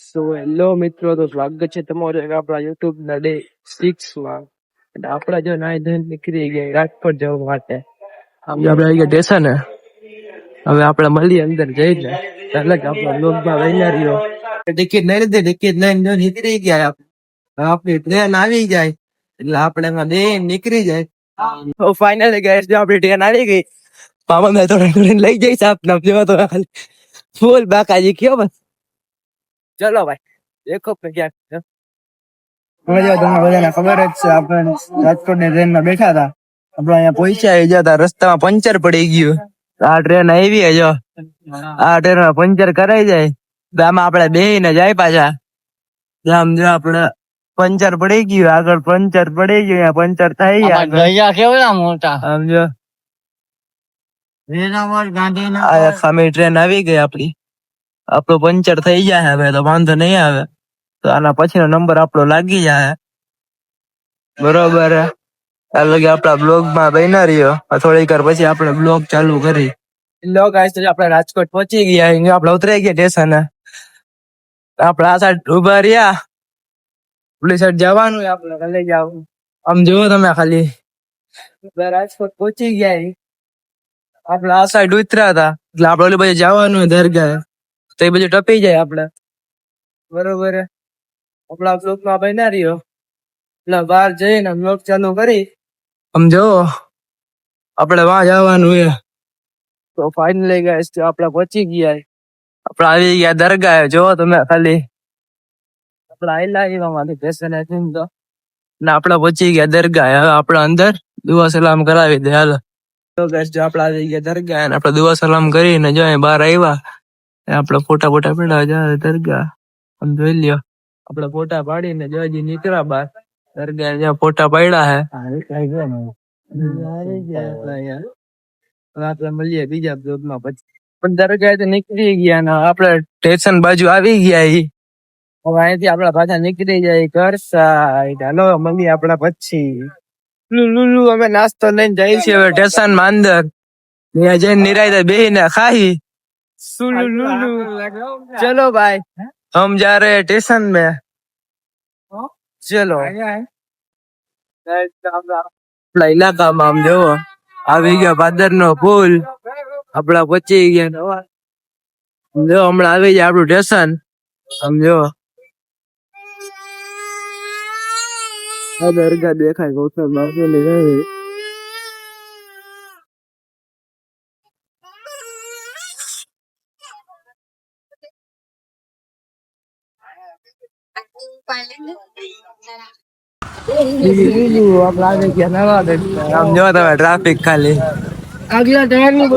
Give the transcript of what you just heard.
So hello મિત્રો, તો સ્વાગત છે તમારું એક આપણા યુટ્યુબ ના ડે 6 માં. અને આપડા જો નાઈ ધોઈને નીકળી ગયા રાજકોટ જવા માટે. આપણે આવી ગયા સ્ટેશન. હવે આપણે મળીએ અંદર જઈને. એટલે કે આપણા બ્લોગમાં લઈને રહ્યો ટિકિટ લઈ લીધી, ટિકિટ લઈને નીકળી ગયા. આપણી ટ્રેન આવી જાય એટલે આપણે એમાં બે નીકળી જાય. તો ફાઇનલી ગાઈસ, જો આપણી ટ્રેન આવી ગઈ. પાપા મેં થોડા લઈ જઈશ આપને જેવા તો ફૂલ બાકાજી કયો બસ. ચલો ભાઈ, દેખો કે ક્યાં બધાને ખબર જ છે. આપણે રાજકોટ ની ટ્રેન માં બેઠા હતા, આપણે અહીંયા પહોંચ્યા જતા રસ્તામાં પંચર પડી ગયું. આ ટ્રેન આવી જો, આ ટ્રેન માં પંચર કરાઈ જાય તો આમાં આપણે બેહીને જાય પાછા. આમ જો આપણે પંચર પડી ગયું, આગળ પંચર પડી ગયું, પંચર થઈ ગયા કેવડા મોટા. આમ જો સામે ટ્રેન આવી ગઈ આપડી. આપણું પંચર થઈ જાય હવે તો વાંધો નહીં આવે, તો આના પછીનો નંબર આપણો લાગી જાય. બરોબર, ચાલો કે આપડા બ્લોગ માં બન્યા રહ્યો. થોડીક વાર પછી આપણે બ્લોગ ચાલુ કરી. આપણે રાજકોટ પહોંચી ગયા, આપણે ઉતરાઈ ગયા સ્ટેશન. આપણે આ સાઈડ ઉભા રહ્યા, પેલી સાઈડ જવાનું આપણે લઈ જાવ. આમ જુઓ તમે ખાલી, રાજકોટ પહોંચી ગયા. આપણે આ સાઈડ ઉતર્યા હતા એટલે આપણે ઓલી બાજુ જવાનું દરગાહ, તો એ બધું ટપી જાય આપણે. બરોબર, આપણા બ્લોગ માં બન્યા રહ્યો. એટલે બહાર જઈને બ્લોગ ચાલુ કરી. સમજો આપણે વાં જવાનું છે. તો ફાઇનલી ગાઈસ આપણે પહોંચી ગયા. આપણે આવી ગયા દરગાહ. જો તમે ખાલી આપણે આઈલામાંથી સ્ટેશન તો ને આપણે પહોંચી ગયા દરગાહ. હવે આપણે અંદર દુઆ સલામ કરાવી દે. હાલો તો ગાઈસ, જો આપણે આવી ગયા દરગાહ અને આપણે દુઆ સલામ કરીને જો બહાર આવ્યા. આપણે ફોટા પડ્યા જાય દરગાહ. આમ જોઈ લ્યો, આપણે ફોટા પાડીને જો હજી નીકળ્યા બહાર દરગાહ. જ્યાં ફોટા પડ્યા હે. આપણે મળીએ બીજા બ્લોગમાં પછી. પણ દરગાહ તો નીકળી ગયા ને આપણે સ્ટેશન બાજુ આવી ગયા. હવે અહીંથી આપડા પાછા નીકળી જાય ઘર સાઈડ. હાલો મળીએ આપડા પછી. લુલુ અમે નાસ્તો લઈને જઈએ છીએ હવે સ્ટેશન માં અંદર. ત્યાં જઈને નિરાયતે બેહીને ખાઈ. चलो भाई, हम जा रहे हैं स्टेशन में. चलो આપણા ઇલાકામાં આમ જોવો આવી ગયો ભાદર નો પુલ. આપડા પહોંચી ગયા. જો હમણાં આવી જાય આપણું સ્ટેશન. સમજો દરગાહ દેખાય ગૌતમ બાપુની. આમ જો તમે ટ્રાફિક ખાલી આગલા ટાયર નું